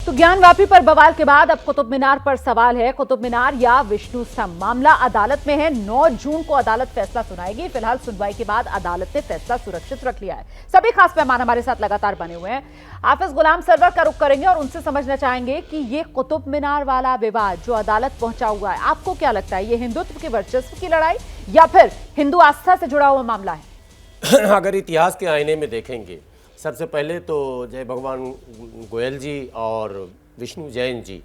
तो ज्ञानवापी पर बवाल के बाद अब कुतुब मीनार पर सवाल है। कुतुब मीनार या विष्णु स्तंभ? मामला अदालत में है। 9 जून को अदालत फैसला सुनाएगी। फिलहाल सुनवाई के बाद अदालत ने फैसला सुरक्षित रख लिया है। सभी खास मेहमान हमारे साथ लगातार बने हुए हैं। हाफिज गुलाम सरवर का रुख करेंगे और उनसे समझना चाहेंगे कि ये कुतुब मीनार वाला विवाद जो अदालत पहुंचा हुआ है, आपको क्या लगता है, ये हिंदुत्व के वर्चस्व की लड़ाई या फिर हिंदू आस्था से जुड़ा हुआ मामला है? अगर इतिहास के आईने में देखेंगे, सबसे पहले तो जय भगवान गोयल जी और विष्णु जैन जी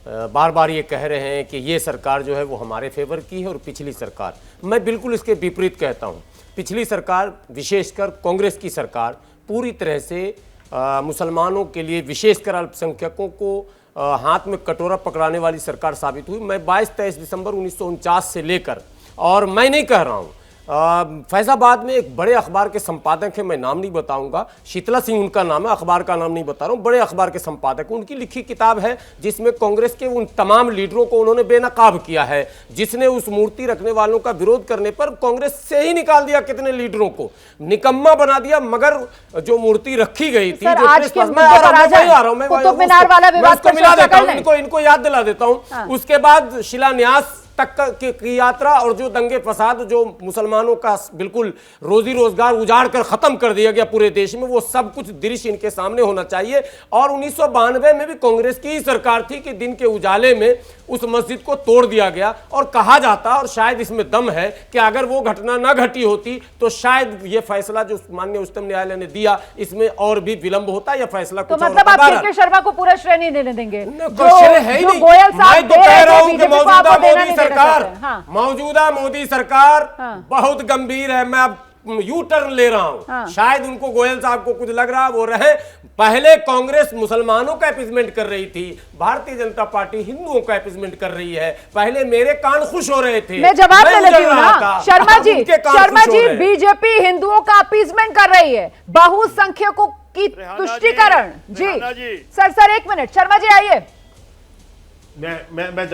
बार बार ये कह रहे हैं कि ये सरकार जो है वो हमारे फेवर की है और पिछली सरकार, मैं बिल्कुल इसके विपरीत कहता हूँ। पिछली सरकार, विशेषकर कांग्रेस की सरकार, पूरी तरह से मुसलमानों के लिए, विशेषकर अल्पसंख्यकों को हाथ में कटोरा पकड़ाने वाली सरकार साबित हुई। मैं 22-23 दिसंबर 1949 से लेकर, और मैं नहीं कह रहा हूँ, फैजाबाद में एक बड़े अखबार के संपादक हैं, मैं नाम नहीं बताऊंगा, शीतला सिंह उनका नाम है, अखबार का नाम नहीं बता रहा हूं, बड़े अखबार के संपादक, उनकी लिखी किताब है जिसमें कांग्रेस के उन तमाम लीडरों को उन्होंने बेनकाब किया है। जिसने उस मूर्ति रखने वालों का विरोध करने पर कांग्रेस से ही निकाल दिया, कितने लीडरों को निकम्मा बना दिया। मगर जो मूर्ति रखी गई थी, इनको याद दिला देता हूं। उसके बाद शिलान्यास तक की यात्रा और जो दंगे फसाद, जो मुसलमानों का बिल्कुल रोजी रोजगार उजाड़ कर खत्म कर दिया गया पूरे देश में, वो सब कुछ दृश्य इनके सामने होना चाहिए। और 1992 में भी कांग्रेस की ही सरकार थी कि दिन के उजाले में उस मस्जिद को तोड़ दिया गया। और कहा जाता, और शायद इसमें दम है, कि अगर वो घटना ना घटी होती तो शायद ये फैसला जो माननीय उच्चतम न्यायालय ने दिया, इसमें और भी विलंब होता या फैसला तो कुछ मतलब आप के शर्मा को पूरा श्रेय नहीं देने देंगे? है ही नहीं। मैं तो कह रहा हूं कि मौजूदा मोदी सरकार, मौजूदा मोदी सरकार बहुत गंभीर है। मैं अब यू टर्न ले रहा हूं। शायद उनको, गोयल साहब को कुछ लग रहा, वो रहे। पहले कांग्रेस मुसलमानों का अपीसमेंट कर रही थी, भारतीय जनता पार्टी हिंदुओं का अपीसमेंट कर रही है। पहले मेरे कान खुश हो रहे थे, मैं जवाब दे लेती हूं ना। शर्मा जी, बीजेपी हिंदुओं का अपीसमेंट कर रही है, बहुसंख्यकों की तुष्टीकरण। जी सर 1 मिनट, शर्मा जी आइए। मैं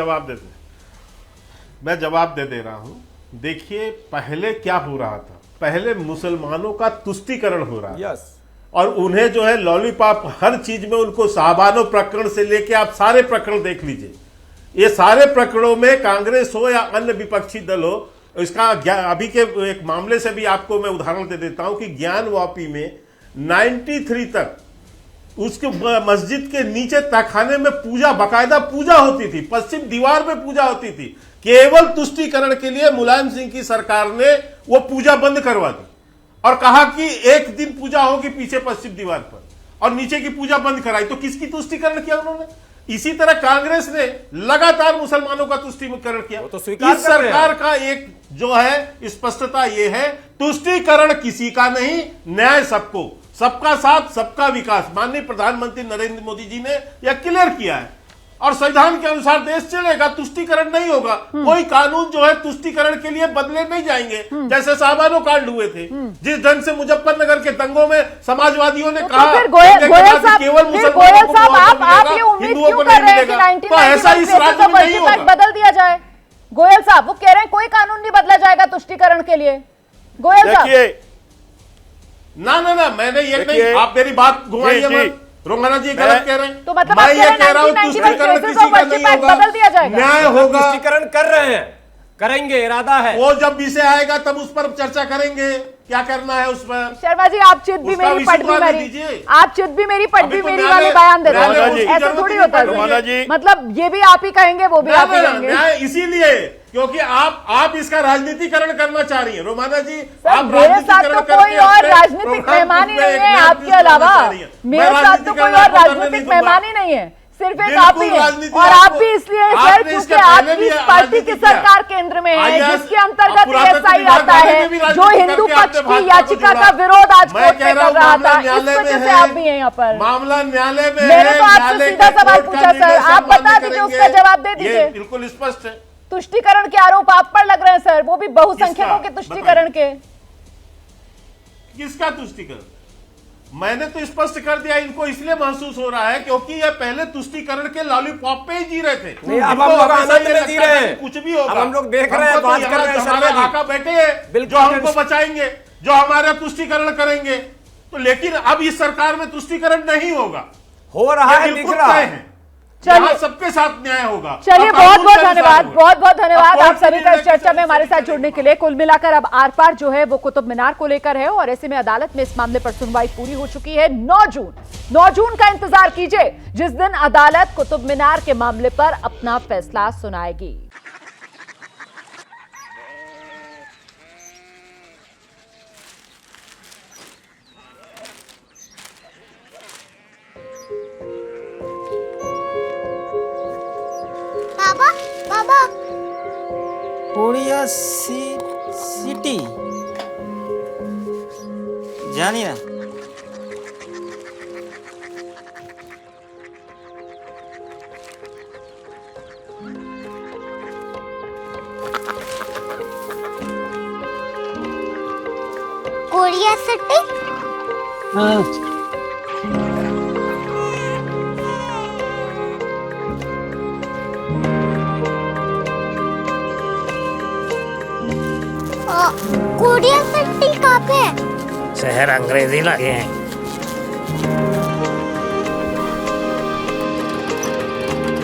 जवाब दे रहा हूं। देखिए, पहले क्या हो रहा था, पहले मुसलमानों का तुष्टीकरण हो रहा था। और उन्हें जो है लॉलीपॉप, हर चीज में उनको, साहबानो प्रकरण से लेके आप सारे प्रकरण देख लीजिए, ये सारे प्रकरणों में कांग्रेस हो या अन्य विपक्षी दल हो, इसका अभी के एक मामले से भी आपको मैं उदाहरण दे देता हूं कि ज्ञानवापी में 93 तक उसके मस्जिद के नीचे तहखाने में पूजा, बाकायदा पूजा होती थी, पश्चिम दीवार में पूजा होती थी। केवल तुष्टीकरण के लिए मुलायम सिंह की सरकार ने वो पूजा बंद करवा दी और कहा कि एक दिन पूजा होगी पीछे पश्चिम दीवार पर, और नीचे की पूजा बंद कराई। तो किसकी तुष्टीकरण किया उन्होंने? इसी तरह कांग्रेस ने लगातार मुसलमानों का तुष्टीकरण किया। तो इस सरकार का एक जो है स्पष्टता यह है, तुष्टीकरण किसी का नहीं, न्याय सबको, सबका साथ सबका विकास। माननीय प्रधानमंत्री नरेंद्र मोदी जी ने यह क्लियर किया है और संविधान के अनुसार देश चलेगा, तुष्टीकरण नहीं होगा। कोई कानून जो है तुष्टीकरण के लिए बदले नहीं जाएंगे, जैसे साहबानो कांड हुए थे, जिस ढंग से मुजफ्फरनगर के दंगों में समाजवादियों ने कहा केवल मुसलमानों को आप ये उम्मीद क्यों कर रहे हैं कि 1990 तो ऐसा इस राज्य में नहीं होगा, बदल दिया जाए? गोयल साहब वो कह रहे हैं कोई कानून नहीं बदला जाएगा तुष्टीकरण के लिए। गोयल साहब ना, मैंने ये नहीं, आप मेरी बात घुमाइए, रोमाना जी गलत कह रहे हैं। तो मतलब मैं ये कह रहा हूं तुष्टीकरण किसी का नहीं होगा, बदल दिया जाएगा, न्याय होगा। तुष्टीकरण कर रहे हैं, करेंगे, इरादा है। वो जब विषय आएगा तब उस पर चर्चा करेंगे, क्या करना है उस पर। शर्मा जी आप चित भी मेरी पट भी मेरी, आप चित भी मेरी पट भी मेरी वाले बयान दे रहे हैं, ऐसा थोड़ी होता है। मतलब ये भी आप ही कहेंगे, वो भी आप ही कहेंगे, इसीलिए क्योंकि आप इसका राजनीतिकरण करना चाह रही है। रोमाना जी, आप मेरे साथ तो कोई और राजनीतिक मेहमान ही नहीं है आपके अलावा, मेरे साथ तो कोई और राजनीतिक मेहमान ही नहीं है, सिर्फ एक आप ही है। और आप भी इसलिए सर क्योंकि आपकी इस पार्टी की सरकार केंद्र में है, जिसके अंतर्गत एएसआई आता है, जो हिंदू पक्ष की याचिका का विरोध आज कोर्ट में कर रहा था, इस वजह से आप भी हैं यहाँ पर। मामला न्यायालय में, मैंने तो आपसे सीधा सवाल पूछा सर, आप बता दीजिए, उसका जवाब दे दीजिए। बिल्कुल स्पष्ट है। तुष्टीकरण के आरोप आप पर लग रहे हैं सर, वो भी बहुसंख्यकों के तुष्टीकरण के। किसका तुष्टीकरण? मैंने तो स्पष्ट कर दिया, इनको इसलिए महसूस हो रहा है क्योंकि ये पहले तुष्टीकरण के लॉलीपॉप पे ही जी रहे थे। नहीं, अब हम लोग आनंद ले जी रहे हैं, कुछ भी होगा, अब हम लोग देख रहे हैं, बात कर रहे हैं, हमारे आका बैठे हैं जो हमको बचाएंगे, जो हमारा तुष्टीकरण करेंगे। तो लेकिन अब इस सरकार में तुष्टीकरण नहीं होगा, हो रहा है, दिख रहा है। यहाँ सबके साथ न्याय होगा। चलिए, बहुत बहुत धन्यवाद, बहुत बहुत धन्यवाद आप सभी का इस चर्चा में हमारे साथ जुड़ने के लिए। कुल मिलाकर अब आर पार जो है वो कुतुब मीनार को लेकर है और ऐसे में अदालत में इस मामले पर सुनवाई पूरी हो चुकी है। 9 जून का इंतजार कीजिए, जिस दिन अदालत कुतुब मीनार के मामले पर अपना फैसला सुनाएगी। बाबा कोरिया सिटी जानी ना। Korea city? हाँ। कोरिया सिटी कहाँ पे है? शहर अंग्रेजी लगे हैं।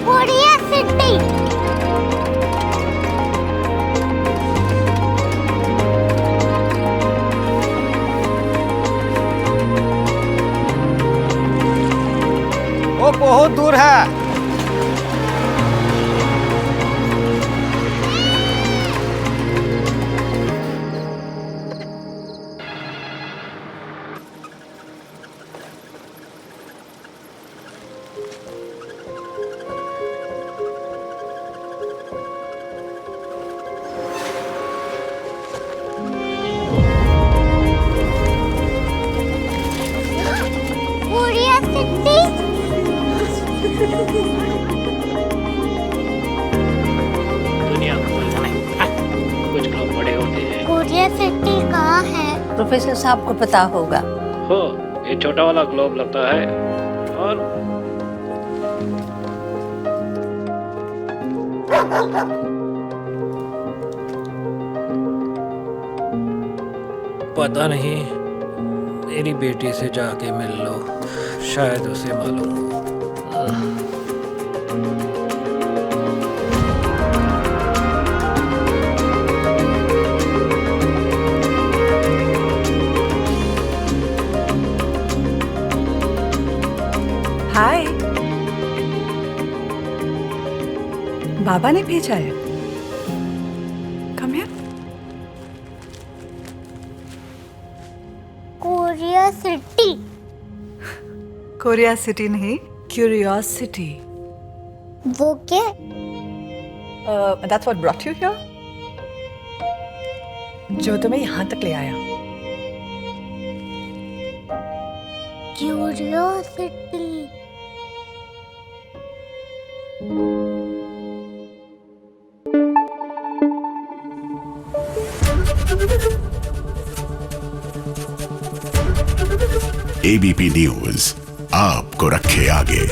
Korea city. वो बहुत दूर है। Korea city? दुनिया कुछ लोग बड़े होते हैं। कोरिया सिटी कहाँ है? प्रोफेसर साहब को पता होगा। हो, ये छोटा वाला ग्लोब लगता है और पता नहीं, मेरी बेटी से जाके मिल लो, शायद उसे मालूम हो। हाय, बाबा ने भेजा है। Come here. Korea city. Korea city नहीं, क्यूरियोसिटी। वो क्या? That's what brought you here? जो तुम्हें यहाँ तक ले आया। क्यूरियोसिटी। एबीपी न्यूज आपको रखे आगे।